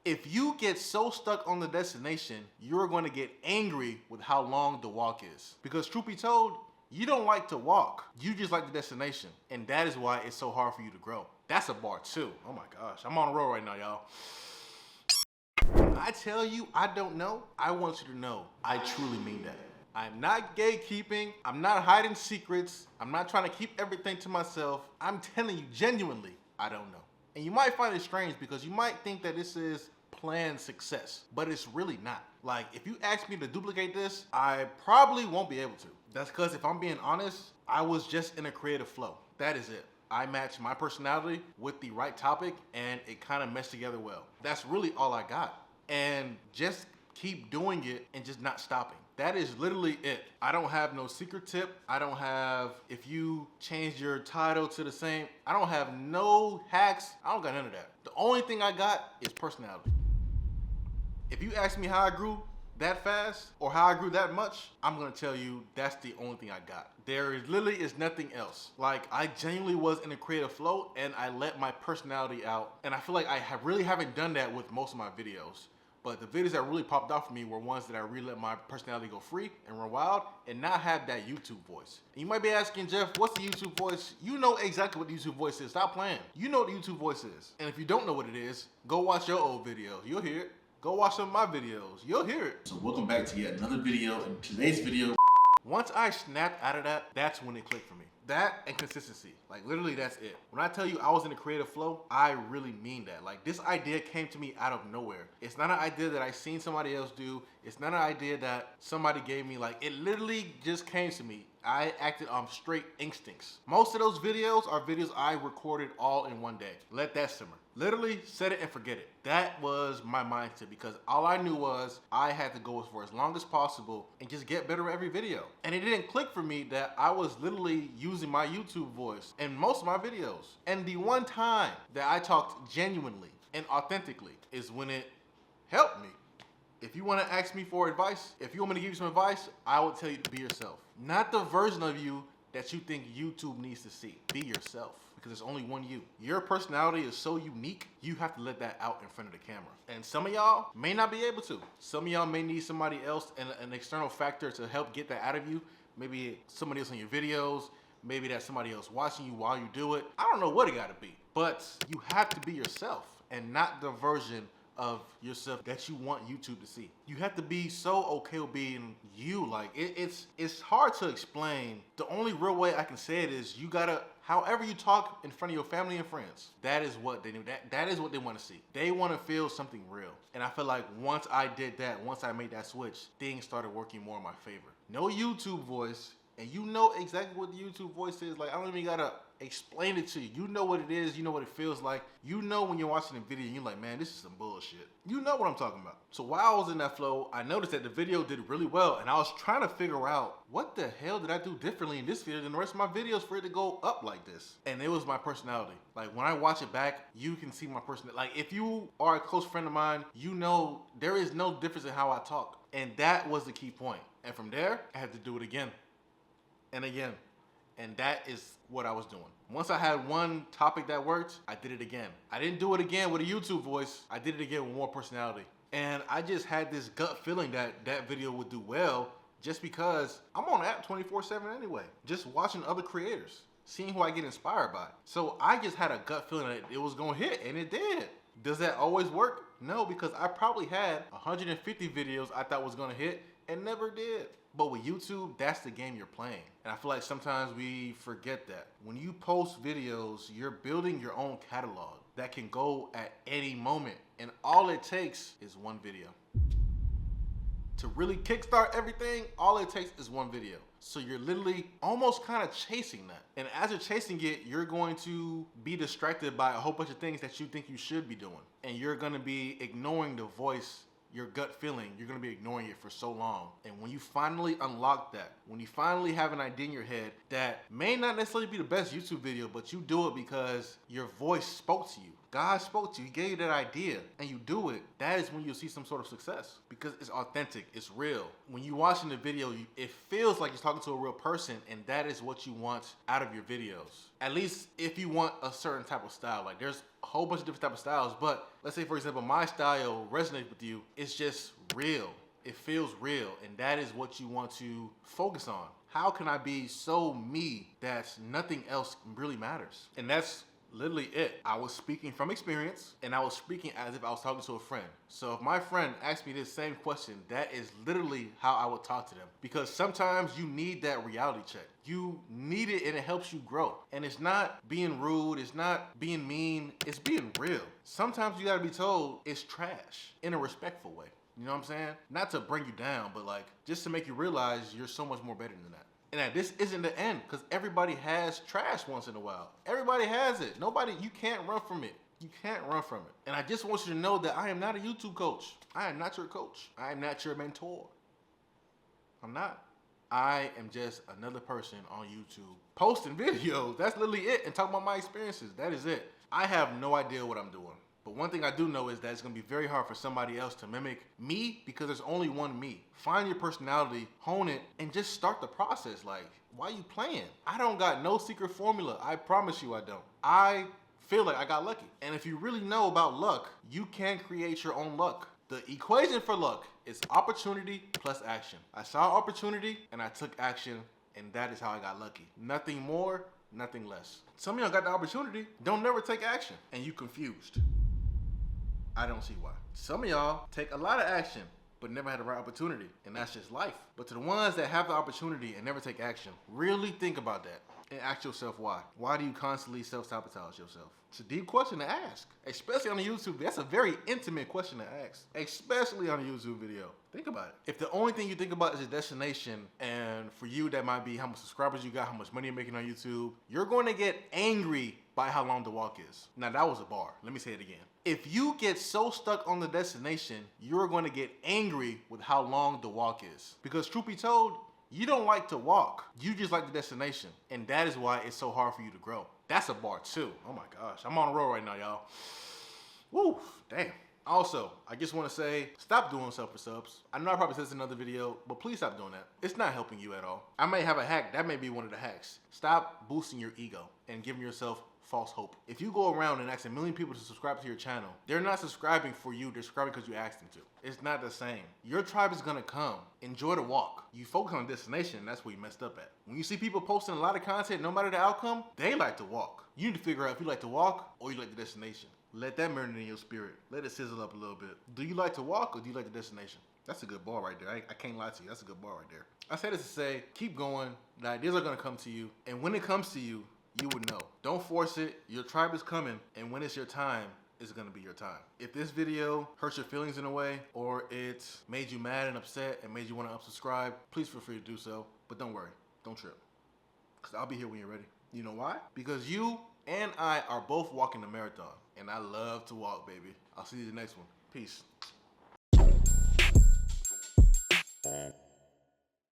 If you get so stuck on the destination, you're going to get angry with how long the walk is. Because truth be told, you don't like to walk. You just like the destination. And that is why it's so hard for you to grow. That's a bar too. Oh my gosh. I'm on a roll right now, y'all. When I tell you I don't know, I want you to know I truly mean that. I'm not gatekeeping. I'm not hiding secrets. I'm not trying to keep everything to myself. I'm telling you genuinely, I don't know. And you might find it strange because you might think that this is planned success, but it's really not. Like, if you ask me to duplicate this, I probably won't be able to. That's because if I'm being honest, I was just in a creative flow. That is it. I matched my personality with the right topic and it kind of meshed together well. That's really all I got. And just keep doing it and just not stopping. That is literally it. I don't have no secret tip. I don't have, if you change your title to the same, I don't have no hacks. I don't got none of that. The only thing I got is personality. If you ask me how I grew that fast or how I grew that much, I'm gonna tell you that's the only thing I got. There is literally is nothing else. Like, I genuinely was in a creative flow and I let my personality out. And I feel like I really haven't done that with most of my videos. But the videos that really popped off for me were ones that I really let my personality go free and run wild and not have that YouTube voice. And you might be asking, Jeff, what's the YouTube voice? You know exactly what the YouTube voice is. Stop playing. You know what the YouTube voice is. And if you don't know what it is, go watch your old videos. You'll hear it. Go watch some of my videos. You'll hear it. So welcome back to yet another video. In today's video, once I snapped out of that, that's when it clicked for me. That and consistency. Like, literally, that's it. When I tell you I was in a creative flow, I really mean that. Like, this idea came to me out of nowhere. It's not an idea that I seen somebody else do. It's not an idea that somebody gave me. Like, it literally just came to me. I acted on straight instincts. Most of those videos are videos I recorded all in one day. Let that simmer. Literally, set it and forget it. That was my mindset because all I knew was I had to go for as long as possible and just get better at every video. And it didn't click for me that I was literally using my YouTube voice in most of my videos. And the one time that I talked genuinely and authentically is when it helped me. If you want to ask me for advice, if you want me to give you some advice, I will tell you to be yourself. Not the version of you that you think YouTube needs to see. Be yourself. Because there's only one you. Your personality is so unique, you have to let that out in front of the camera. And some of y'all may not be able to. Some of y'all may need somebody else and an external factor to help get that out of you. Maybe somebody else on your videos. Maybe that's somebody else watching you while you do it. I don't know what it gotta be. But you have to be yourself and not the version of yourself that you want YouTube to see. You have to be so okay with being you. Like, it's hard to explain. The only real way I can say it is you gotta, however you talk in front of your family and friends, that is what they do. That is what they want to see. They want to feel something real. And I feel like once I did that, once I made that switch, things started working more in my favor. No YouTube voice, and you know exactly what the YouTube voice is. Like, I don't even gotta explain it to you. You know what it is. You know what it feels like. You know when you're watching the video and you're like, man, this is some bullshit. You know what I'm talking about. So while I was in that flow, I noticed that the video did really well, and I was trying to figure out what the hell did I do differently in this video than the rest of my videos for it to go up like this. And it was my personality. Like, when I watch it back, you can see my personality. Like, if you are a close friend of mine, you know there is no difference in how I talk. And that was the key point. And from there, I had to do it again and again. And that is what I was doing. Once I had one topic that worked, I did it again. I didn't do it again with a YouTube voice. I did it again with more personality. And I just had this gut feeling that that video would do well just because I'm on the app 24/7 anyway. Just watching other creators, seeing who I get inspired by. So I just had a gut feeling that it was gonna hit, and it did. Does that always work? No, because I probably had 150 videos I thought was gonna hit and never did. But with YouTube, that's the game you're playing. And I feel like sometimes we forget that. When you post videos, you're building your own catalog that can go at any moment. And all it takes is one video. To really kickstart everything, all it takes is one video. So you're literally almost kind of chasing that. And as you're chasing it, you're going to be distracted by a whole bunch of things that you think you should be doing. And you're gonna be ignoring the voice, your gut feeling. You're gonna be ignoring it for so long. And when you finally unlock that, when you finally have an idea in your head that may not necessarily be the best YouTube video, but you do it because your voice spoke to you. God spoke to you, he gave you that idea, and you do it. That that is when you'll see some sort of success because it's authentic, it's real. When you're watching the video, it feels like you're talking to a real person, and that is what you want out of your videos. At least if you want a certain type of style. Like there's a whole bunch of different type of styles, but let's say for example, my style resonates with you. It's just real. It feels real, and that is what you want to focus on. How can I be so me that nothing else really matters? And that's literally it. I was speaking from experience, and I was speaking as if I was talking to a friend. So if my friend asked me this same question, that is literally how I would talk to them. Because sometimes you need that reality check. You need it, and it helps you grow. And it's not being rude, it's not being mean, it's being real. Sometimes you gotta be told it's trash in a respectful way. You know what I'm saying? Not to bring you down, but like just to make you realize you're so much more better than that. And that this isn't the end, because everybody has trash once in a while. Everybody has it. You can't run from it. You can't run from it. And I just want you to know that I am not a YouTube coach. I am not your coach. I am not your mentor. I'm not. I am just another person on YouTube posting videos. That's literally it. And talking about my experiences. That is it. I have no idea what I'm doing. But one thing I do know is that it's gonna be very hard for somebody else to mimic me because there's only one me. Find your personality, hone it, and just start the process. Like, why you playing? I don't got no secret formula. I promise you I don't. I feel like I got lucky. And if you really know about luck, you can create your own luck. The equation for luck is opportunity plus action. I saw opportunity and I took action, and that is how I got lucky. Nothing more, nothing less. Some of y'all got the opportunity, don't never take action, and you confused. I don't see why. Some of y'all take a lot of action, but never had the right opportunity, and that's just life. But to the ones that have the opportunity and never take action, really think about that and ask yourself why. Why do you constantly self-sabotage yourself? It's a deep question to ask, especially on a YouTube. That's a very intimate question to ask, especially on a YouTube video. Think about it. If the only thing you think about is a destination, and for you that might be how much subscribers you got, how much money you're making on YouTube, you're going to get angry by how long the walk is. Now that was a bar. Let me say it again. If you get so stuck on the destination, you're going to get angry with how long the walk is. Because truth be told, you don't like to walk. You just like the destination. And that is why it's so hard for you to grow. That's a bar too. Oh my gosh. I'm on a roll right now, y'all. Woo, damn. Also, I just want to say, stop doing subs. I know I probably said this in another video, but please stop doing that. It's not helping you at all. I may have a hack. That may be one of the hacks. Stop boosting your ego and giving yourself false hope. If you go around and ask a million people to subscribe to your channel, they're not subscribing for you, they're subscribing because you asked them to. It's not the same. Your tribe is gonna come. Enjoy the walk. You focus on the destination, that's where you messed up at. When you see people posting a lot of content, no matter the outcome, they like to walk. You need to figure out if you like to walk or you like the destination. Let that marinate in your spirit. Let it sizzle up a little bit. Do you like to walk or do you like the destination? That's a good bar right there. I can't lie to you. That's a good bar right there. I say this to say, keep going. The ideas are gonna come to you. And when it comes to you, you would know. Don't force it. Your tribe is coming, and when it's your time, it's gonna be your time. If this video hurts your feelings in a way, or it made you mad and upset and made you wanna unsubscribe, please feel free to do so. But don't worry, don't trip. Because I'll be here when you're ready. You know why? Because you and I are both walking the marathon, and I love to walk, baby. I'll see you in the next one. Peace.